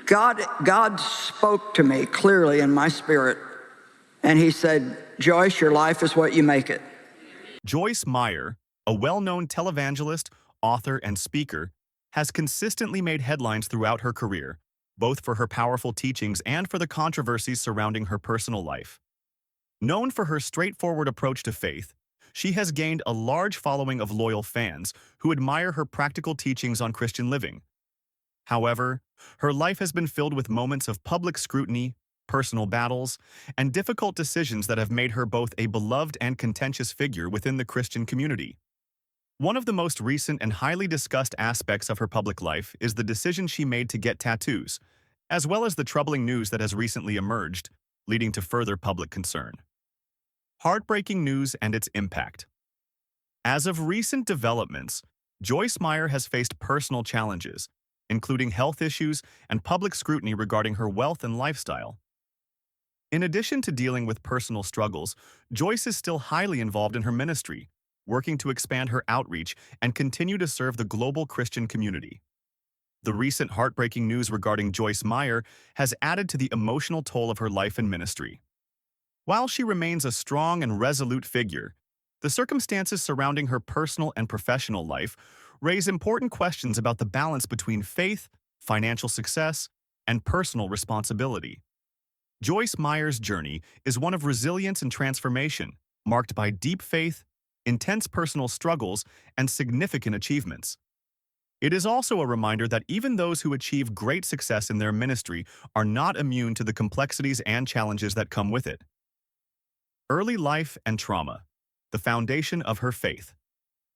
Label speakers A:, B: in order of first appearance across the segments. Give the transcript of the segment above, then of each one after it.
A: God spoke to me clearly in my spirit, and he said, Joyce, your life is what you make it.
B: Joyce Meyer, a well-known televangelist, author, and speaker, has consistently made headlines throughout her career, both for her powerful teachings and for the controversies surrounding her personal life. Known for her straightforward approach to faith, she has gained a large following of loyal fans who admire her practical teachings on Christian living. However, her life has been filled with moments of public scrutiny, personal battles, and difficult decisions that have made her both a beloved and contentious figure within the Christian community. One of the most recent and highly discussed aspects of her public life is the decision she made to get tattoos, as well as the troubling news that has recently emerged, leading to further public concern. Heartbreaking news and its impact. As of recent developments, Joyce Meyer has faced personal challenges, including health issues and public scrutiny regarding her wealth and lifestyle. In addition to dealing with personal struggles, Joyce is still highly involved in her ministry, working to expand her outreach and continue to serve the global Christian community. The recent heartbreaking news regarding Joyce Meyer has added to the emotional toll of her life and ministry. While she remains a strong and resolute figure, the circumstances surrounding her personal and professional life raise important questions about the balance between faith, financial success, and personal responsibility. Joyce Meyer's journey is one of resilience and transformation, marked by deep faith, intense personal struggles, and significant achievements. It is also a reminder that even those who achieve great success in their ministry are not immune to the complexities and challenges that come with it. Early life and trauma, the foundation of her faith.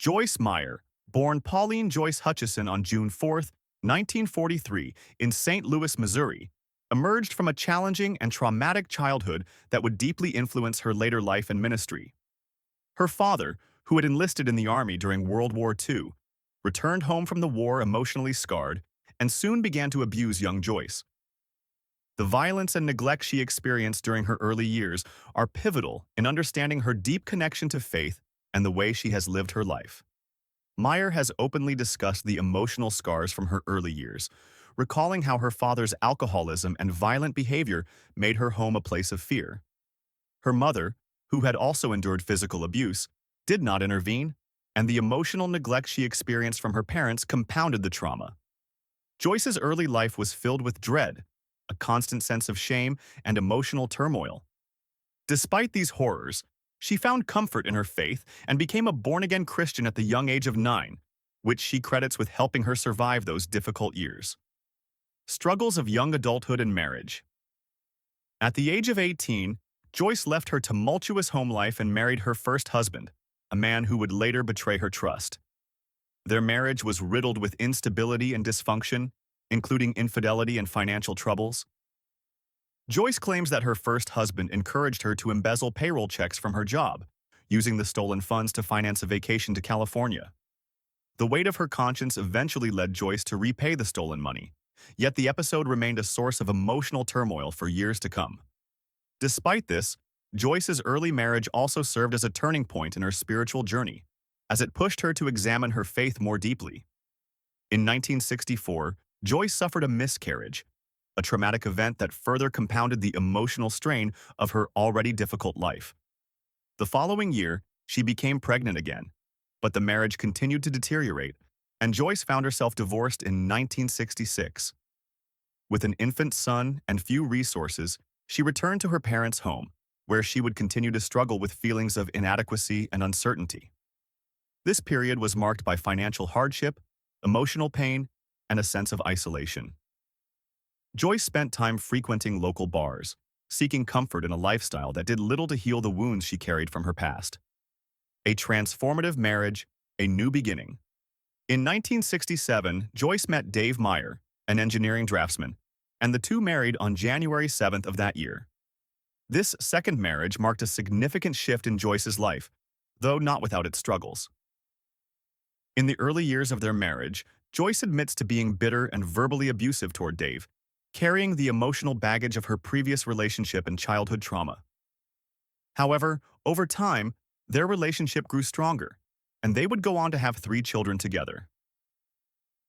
B: Joyce Meyer, born Pauline Joyce Hutchison on June 4, 1943, in St. Louis, Missouri, emerged from a challenging and traumatic childhood that would deeply influence her later life and ministry. Her father, who had enlisted in the Army during World War II, returned home from the war emotionally scarred and soon began to abuse young Joyce. The violence and neglect she experienced during her early years are pivotal in understanding her deep connection to faith and the way she has lived her life. Meyer has openly discussed the emotional scars from her early years, recalling how her father's alcoholism and violent behavior made her home a place of fear. Her mother, who had also endured physical abuse, did not intervene, and the emotional neglect she experienced from her parents compounded the trauma. Joyce's early life was filled with dread, a constant sense of shame, and emotional turmoil. Despite these horrors, she found comfort in her faith and became a born-again Christian at the young age of 9, which she credits with helping her survive those difficult years. Struggles of young adulthood and marriage. At the age of 18, Joyce left her tumultuous home life and married her first husband, a man who would later betray her trust. Their marriage was riddled with instability and dysfunction, including infidelity and financial troubles. Joyce claims that her first husband encouraged her to embezzle payroll checks from her job, using the stolen funds to finance a vacation to California. The weight of her conscience eventually led Joyce to repay the stolen money, yet the episode remained a source of emotional turmoil for years to come. Despite this, Joyce's early marriage also served as a turning point in her spiritual journey, as it pushed her to examine her faith more deeply. In 1964, Joyce suffered a miscarriage, a traumatic event that further compounded the emotional strain of her already difficult life. The following year, she became pregnant again, but the marriage continued to deteriorate, and Joyce found herself divorced in 1966. With an infant son and few resources, she returned to her parents' home, where she would continue to struggle with feelings of inadequacy and uncertainty. This period was marked by financial hardship, emotional pain, and a sense of isolation. Joyce spent time frequenting local bars, seeking comfort in a lifestyle that did little to heal the wounds she carried from her past. A transformative marriage, a new beginning. In 1967, Joyce met Dave Meyer, an engineering draftsman, and the two married on January 7th of that year. This second marriage marked a significant shift in Joyce's life, though not without its struggles. In the early years of their marriage, Joyce admits to being bitter and verbally abusive toward Dave, carrying the emotional baggage of her previous relationship and childhood trauma. However, over time, their relationship grew stronger, and they would go on to have 3 children together.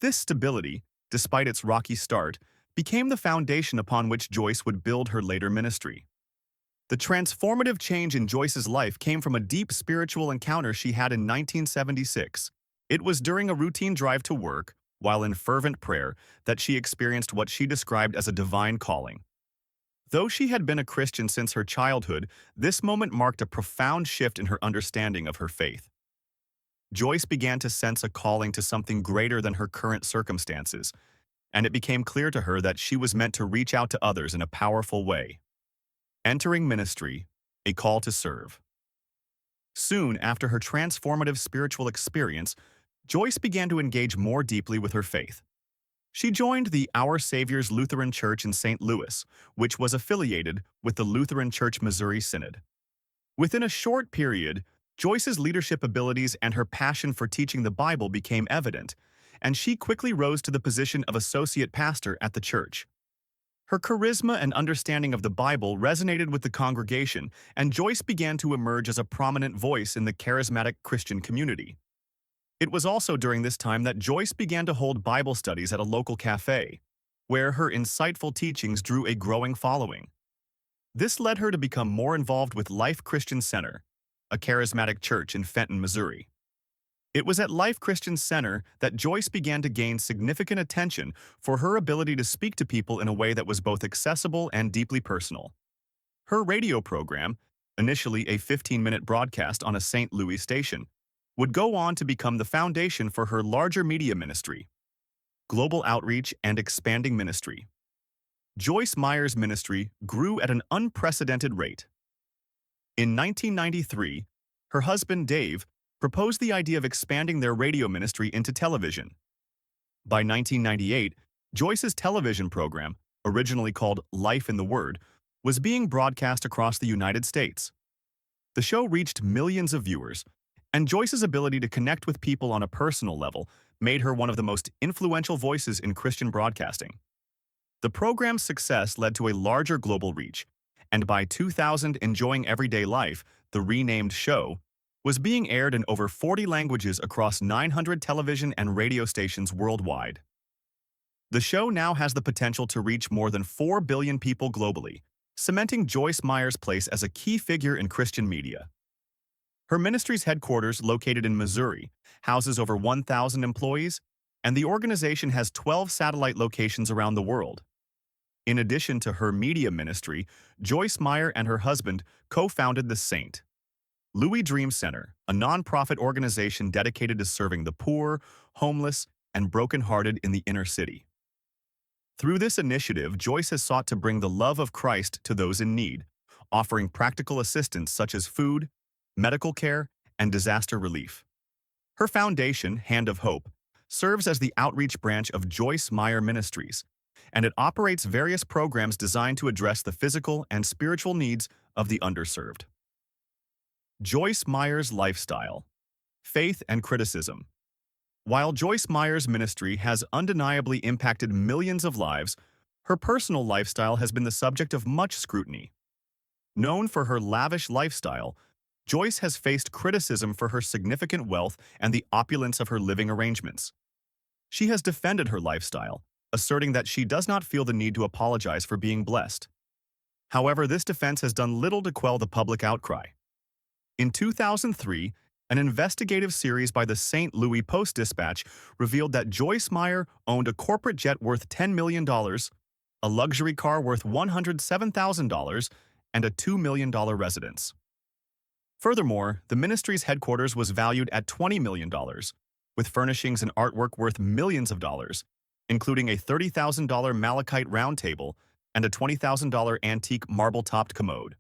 B: This stability, despite its rocky start, became the foundation upon which Joyce would build her later ministry. The transformative change in Joyce's life came from a deep spiritual encounter she had in 1976. It was during a routine drive to work, while in fervent prayer, that she experienced what she described as a divine calling. Though she had been a Christian since her childhood, this moment marked a profound shift in her understanding of her faith. Joyce began to sense a calling to something greater than her current circumstances, and it became clear to her that she was meant to reach out to others in a powerful way. Entering ministry, a call to serve. Soon after her transformative spiritual experience, Joyce began to engage more deeply with her faith. She joined the Our Savior's Lutheran Church in St. Louis, which was affiliated with the Lutheran Church Missouri Synod. Within a short period, Joyce's leadership abilities and her passion for teaching the Bible became evident, and she quickly rose to the position of associate pastor at the church. Her charisma and understanding of the Bible resonated with the congregation, and Joyce began to emerge as a prominent voice in the charismatic Christian community. It was also during this time that Joyce began to hold Bible studies at a local cafe, where her insightful teachings drew a growing following. This led her to become more involved with Life Christian Center, a charismatic church in Fenton, Missouri. It was at Life Christian Center that Joyce began to gain significant attention for her ability to speak to people in a way that was both accessible and deeply personal. Her radio program, initially a 15-minute broadcast on a St. Louis station, would go on to become the foundation for her larger media ministry, global outreach and expanding ministry. Joyce Meyer's ministry grew at an unprecedented rate. In 1993, her husband Dave proposed the idea of expanding their radio ministry into television. By 1998, Joyce's television program, originally called Life in the Word, was being broadcast across the United States. The show reached millions of viewers, and Joyce's ability to connect with people on a personal level made her one of the most influential voices in Christian broadcasting. The program's success led to a larger global reach, and by 2000, Enjoying Everyday Life, the renamed show, was being aired in over 40 languages across 900 television and radio stations worldwide. The show now has the potential to reach more than 4 billion people globally, cementing Joyce Meyer's place as a key figure in Christian media. Her ministry's headquarters, located in Missouri, houses over 1,000 employees, and the organization has 12 satellite locations around the world. In addition to her media ministry, Joyce Meyer and her husband co-founded the St. Louis Dream Center, a nonprofit organization dedicated to serving the poor, homeless, and brokenhearted in the inner city. Through this initiative, Joyce has sought to bring the love of Christ to those in need, offering practical assistance such as food, medical care, and disaster relief. Her foundation, Hand of Hope, serves as the outreach branch of Joyce Meyer Ministries, and it operates various programs designed to address the physical and spiritual needs of the underserved. Joyce Meyer's lifestyle, faith and criticism. While Joyce Meyer's ministry has undeniably impacted millions of lives, her personal lifestyle has been the subject of much scrutiny. Known for her lavish lifestyle, Joyce has faced criticism for her significant wealth and the opulence of her living arrangements. She has defended her lifestyle, asserting that she does not feel the need to apologize for being blessed. However, this defense has done little to quell the public outcry. In 2003, an investigative series by the St. Louis Post-Dispatch revealed that Joyce Meyer owned a corporate jet worth $10 million, a luxury car worth $107,000, and a $2 million residence. Furthermore, the ministry's headquarters was valued at $20 million, with furnishings and artwork worth millions of dollars, including a $30,000 malachite round table and a $20,000 antique marble-topped commode.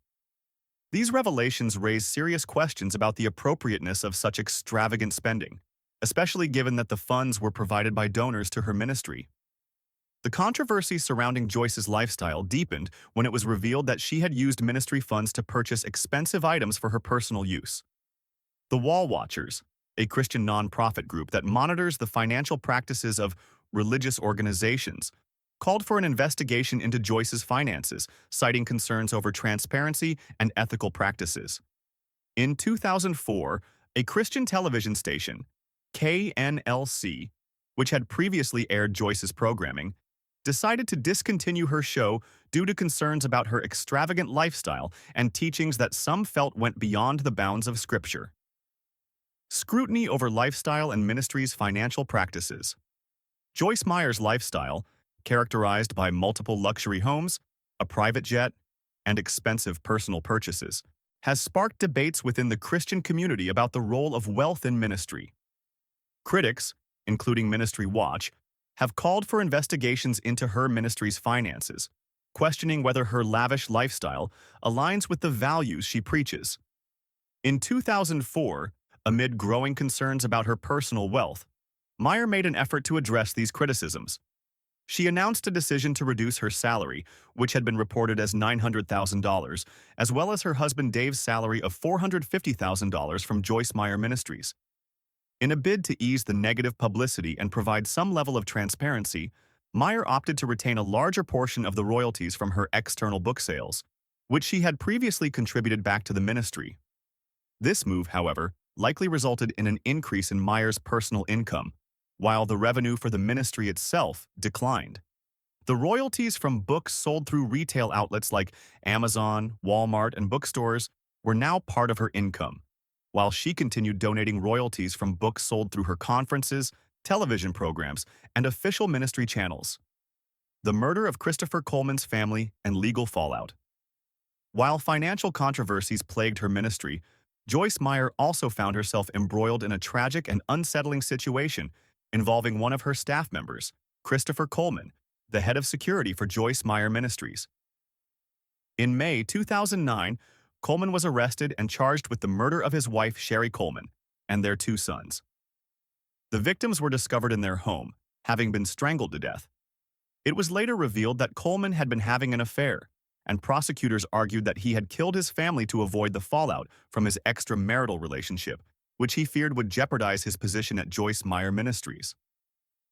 B: These revelations raise serious questions about the appropriateness of such extravagant spending, especially given that the funds were provided by donors to her ministry. The controversy surrounding Joyce's lifestyle deepened when it was revealed that she had used ministry funds to purchase expensive items for her personal use. The Wall Watchers, a Christian nonprofit group that monitors the financial practices of religious organizations, called for an investigation into Joyce's finances, citing concerns over transparency and ethical practices. In 2004, a Christian television station, KNLC, which had previously aired Joyce's programming, decided to discontinue her show due to concerns about her extravagant lifestyle and teachings that some felt went beyond the bounds of Scripture. Scrutiny over lifestyle and ministry's financial practices. Joyce Meyer's lifestyle, characterized by multiple luxury homes, a private jet, and expensive personal purchases, has sparked debates within the Christian community about the role of wealth in ministry. Critics, including Ministry Watch, have called for investigations into her ministry's finances, questioning whether her lavish lifestyle aligns with the values she preaches. In 2004, amid growing concerns about her personal wealth, Meyer made an effort to address these criticisms. She announced a decision to reduce her salary, which had been reported as $900,000, as well as her husband Dave's salary of $450,000 from Joyce Meyer Ministries. In a bid to ease the negative publicity and provide some level of transparency, Meyer opted to retain a larger portion of the royalties from her external book sales, which she had previously contributed back to the ministry. This move, however, likely resulted in an increase in Meyer's personal income, while the revenue for the ministry itself declined. The royalties from books sold through retail outlets like Amazon, Walmart, and bookstores were now part of her income, while she continued donating royalties from books sold through her conferences, television programs, and official ministry channels. The murder of Christopher Coleman's family and legal fallout. While financial controversies plagued her ministry, Joyce Meyer also found herself embroiled in a tragic and unsettling situation involving one of her staff members, Christopher Coleman, the head of security for Joyce Meyer Ministries. In May 2009, Coleman was arrested and charged with the murder of his wife, Sherry Coleman, and their 2 sons. The victims were discovered in their home, having been strangled to death. It was later revealed that Coleman had been having an affair, and prosecutors argued that he had killed his family to avoid the fallout from his extramarital relationship, which he feared would jeopardize his position at Joyce Meyer Ministries.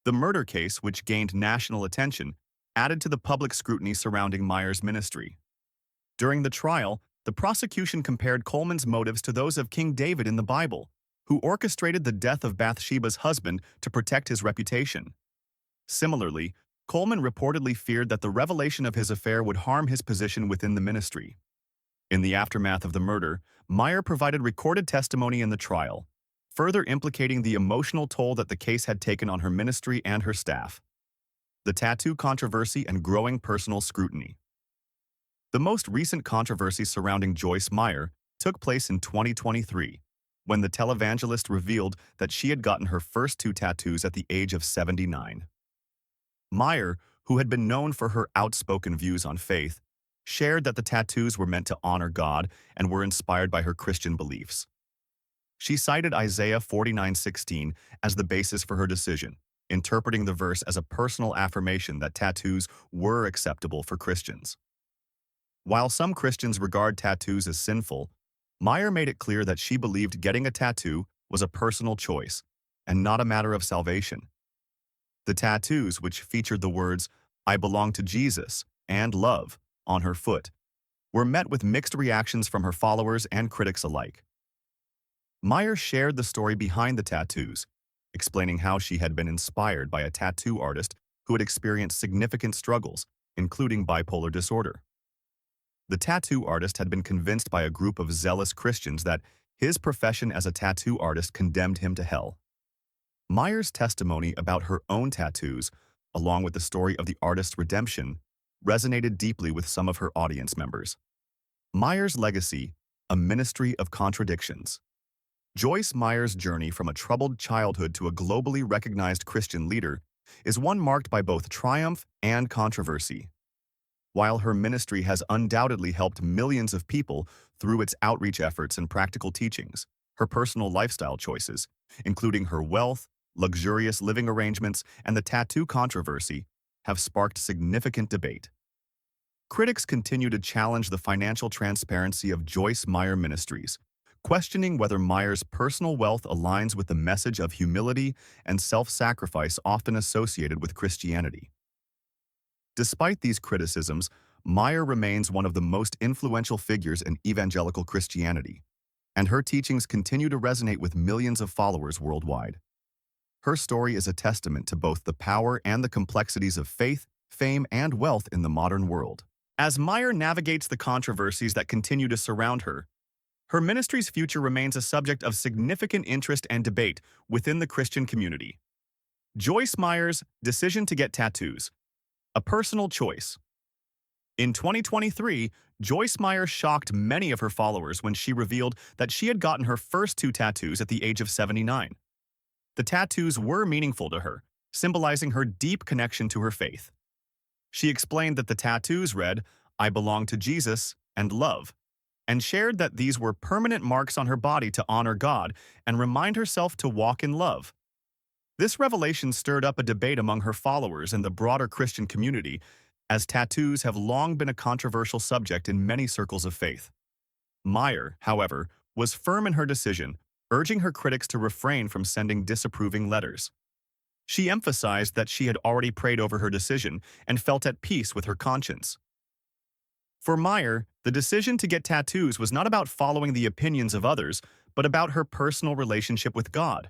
B: The murder case, which gained national attention, added to the public scrutiny surrounding Meyer's ministry. During the trial, the prosecution compared Coleman's motives to those of King David in the Bible, who orchestrated the death of Bathsheba's husband to protect his reputation. Similarly, Coleman reportedly feared that the revelation of his affair would harm his position within the ministry. In the aftermath of the murder, Meyer provided recorded testimony in the trial, further implicating the emotional toll that the case had taken on her ministry and her staff. The tattoo controversy and growing personal scrutiny. The most recent controversy surrounding Joyce Meyer took place in 2023, when the televangelist revealed that she had gotten her first 2 tattoos at the age of 79. Meyer, who had been known for her outspoken views on faith, shared that the tattoos were meant to honor God and were inspired by her Christian beliefs. She cited Isaiah 49:16 as the basis for her decision, interpreting the verse as a personal affirmation that tattoos were acceptable for Christians. While some Christians regard tattoos as sinful, Meyer made it clear that she believed getting a tattoo was a personal choice and not a matter of salvation. The tattoos, which featured the words, "I belong to Jesus" and "love" on her foot, were met with mixed reactions from her followers and critics alike. Meyer shared the story behind the tattoos, explaining how she had been inspired by a tattoo artist who had experienced significant struggles, including bipolar disorder. The tattoo artist had been convinced by a group of zealous Christians that his profession as a tattoo artist condemned him to hell. Meyer's testimony about her own tattoos, along with the story of the artist's redemption, resonated deeply with some of her audience members. Meyer's legacy, a ministry of contradictions. Joyce Meyer's journey from a troubled childhood to a globally recognized Christian leader is one marked by both triumph and controversy. While her ministry has undoubtedly helped millions of people through its outreach efforts and practical teachings, her personal lifestyle choices, including her wealth, luxurious living arrangements, and the tattoo controversy, have sparked significant debate. Critics continue to challenge the financial transparency of Joyce Meyer Ministries, questioning whether Meyer's personal wealth aligns with the message of humility and self-sacrifice often associated with Christianity. Despite these criticisms, Meyer remains one of the most influential figures in evangelical Christianity, and her teachings continue to resonate with millions of followers worldwide. Her story is a testament to both the power and the complexities of faith, fame, and wealth in the modern world. As Meyer navigates the controversies that continue to surround her, her ministry's future remains a subject of significant interest and debate within the Christian community. Joyce Meyer's decision to get tattoos, a personal choice. In 2023, Joyce Meyer shocked many of her followers when she revealed that she had gotten her first 2 tattoos at the age of 79. The tattoos were meaningful to her, symbolizing her deep connection to her faith. She explained that the tattoos read, "I belong to Jesus" and "Love," and shared that these were permanent marks on her body to honor God and remind herself to walk in love. This revelation stirred up a debate among her followers and the broader Christian community, as tattoos have long been a controversial subject in many circles of faith. Meyer, however, was firm in her decision, urging her critics to refrain from sending disapproving letters. She emphasized that she had already prayed over her decision and felt at peace with her conscience. For Meyer, the decision to get tattoos was not about following the opinions of others, but about her personal relationship with God.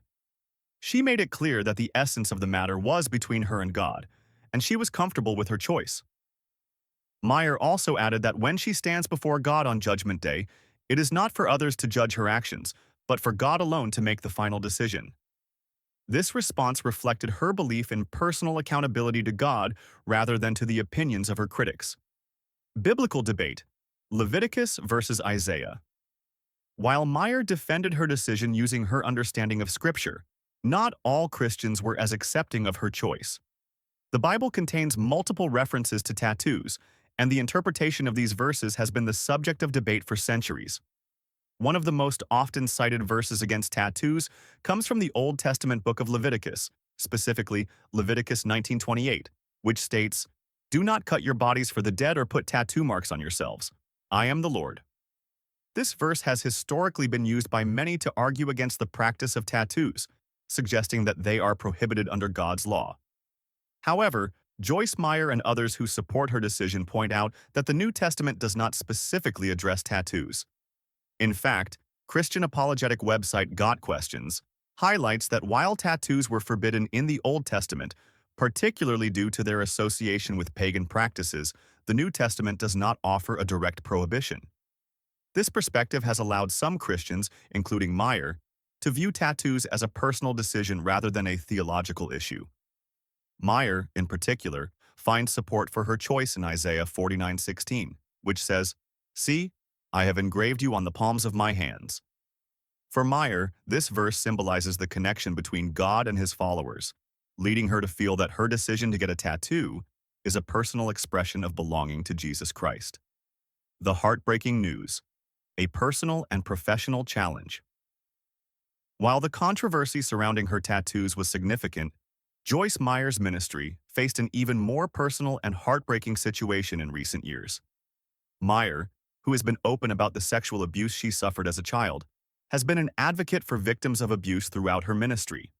B: She made it clear that the essence of the matter was between her and God, and she was comfortable with her choice. Meyer also added that when she stands before God on Judgment Day, it is not for others to judge her actions, but for God alone to make the final decision. This response reflected her belief in personal accountability to God rather than to the opinions of her critics. Biblical debate: Leviticus versus Isaiah. While Meyer defended her decision using her understanding of Scripture, not all Christians were as accepting of her choice. The Bible contains multiple references to tattoos, and the interpretation of these verses has been the subject of debate for centuries. One of the most often cited verses against tattoos comes from the Old Testament book of Leviticus, specifically Leviticus 19:28, which states, "Do not cut your bodies for the dead or put tattoo marks on yourselves. I am the Lord." This verse has historically been used by many to argue against the practice of tattoos, suggesting that they are prohibited under God's law. However, Joyce Meyer and others who support her decision point out that the New Testament does not specifically address tattoos. In fact, Christian apologetic website Got Questions highlights that while tattoos were forbidden in the Old Testament, particularly due to their association with pagan practices, the New Testament does not offer a direct prohibition. This perspective has allowed some Christians, including Meyer, to view tattoos as a personal decision rather than a theological issue. Meyer, in particular, finds support for her choice in Isaiah 49:16, which says, "See, I have engraved you on the palms of my hands." For Meyer, this verse symbolizes the connection between God and his followers, leading her to feel that her decision to get a tattoo is a personal expression of belonging to Jesus Christ. The heartbreaking news: a personal and professional challenge. While the controversy surrounding her tattoos was significant, Joyce Meyer's ministry faced an even more personal and heartbreaking situation in recent years. Meyer, who has been open about the sexual abuse she suffered as a child, has been an advocate for victims of abuse throughout her ministry.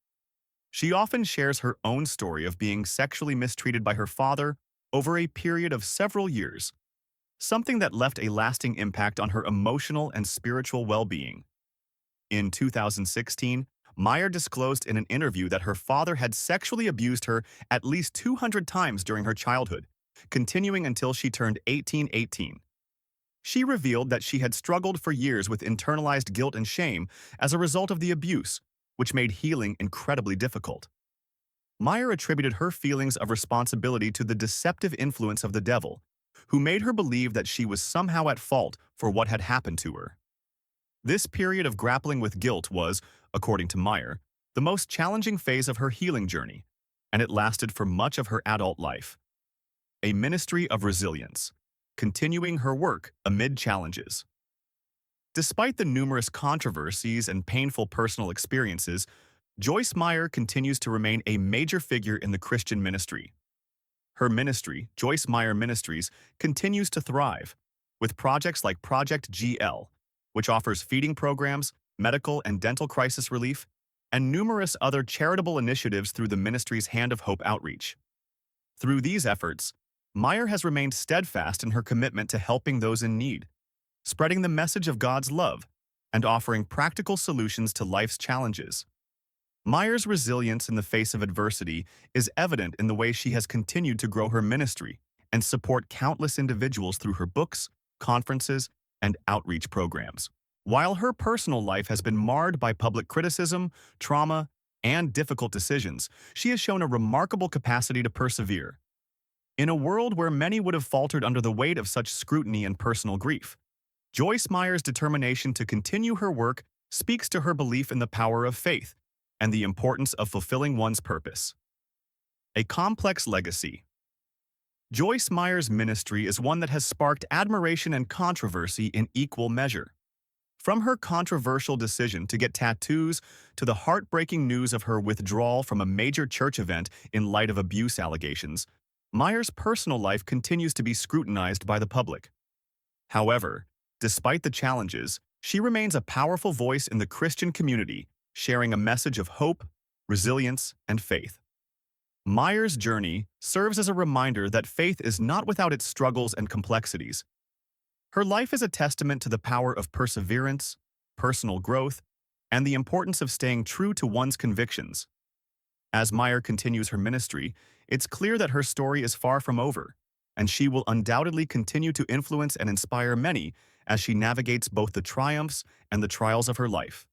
B: She often shares her own story of being sexually mistreated by her father over a period of several years, something that left a lasting impact on her emotional and spiritual well-being. In 2016, Meyer disclosed in an interview that her father had sexually abused her at least 200 times during her childhood, continuing until she turned 18. She revealed that she had struggled for years with internalized guilt and shame as a result of the abuse, which made healing incredibly difficult. Meyer attributed her feelings of responsibility to the deceptive influence of the devil, who made her believe that she was somehow at fault for what had happened to her. This period of grappling with guilt was, according to Meyer, the most challenging phase of her healing journey, and it lasted for much of her adult life. A ministry of resilience, continuing her work amid challenges. Despite the numerous controversies and painful personal experiences, Joyce Meyer continues to remain a major figure in the Christian ministry. Her ministry, Joyce Meyer Ministries, continues to thrive, with projects like Project GL, which offers feeding programs, medical and dental crisis relief, and numerous other charitable initiatives through the ministry's Hand of Hope outreach. Through these efforts, Meyer has remained steadfast in her commitment to helping those in need, spreading the message of God's love, and offering practical solutions to life's challenges. Meyer's resilience in the face of adversity is evident in the way she has continued to grow her ministry and support countless individuals through her books, conferences, and outreach programs. While her personal life has been marred by public criticism, trauma, and difficult decisions, she has shown a remarkable capacity to persevere. In a world where many would have faltered under the weight of such scrutiny and personal grief, Joyce Meyer's determination to continue her work speaks to her belief in the power of faith and the importance of fulfilling one's purpose. A complex legacy. Joyce Meyer's ministry is one that has sparked admiration and controversy in equal measure. From her controversial decision to get tattoos to the heartbreaking news of her withdrawal from a major church event in light of abuse allegations, Meyer's personal life continues to be scrutinized by the public. However, despite the challenges, she remains a powerful voice in the Christian community, sharing a message of hope, resilience, and faith. Meyer's journey serves as a reminder that faith is not without its struggles and complexities. Her life is a testament to the power of perseverance, personal growth, and the importance of staying true to one's convictions. As Meyer continues her ministry, it's clear that her story is far from over, and she will undoubtedly continue to influence and inspire many as she navigates both the triumphs and the trials of her life.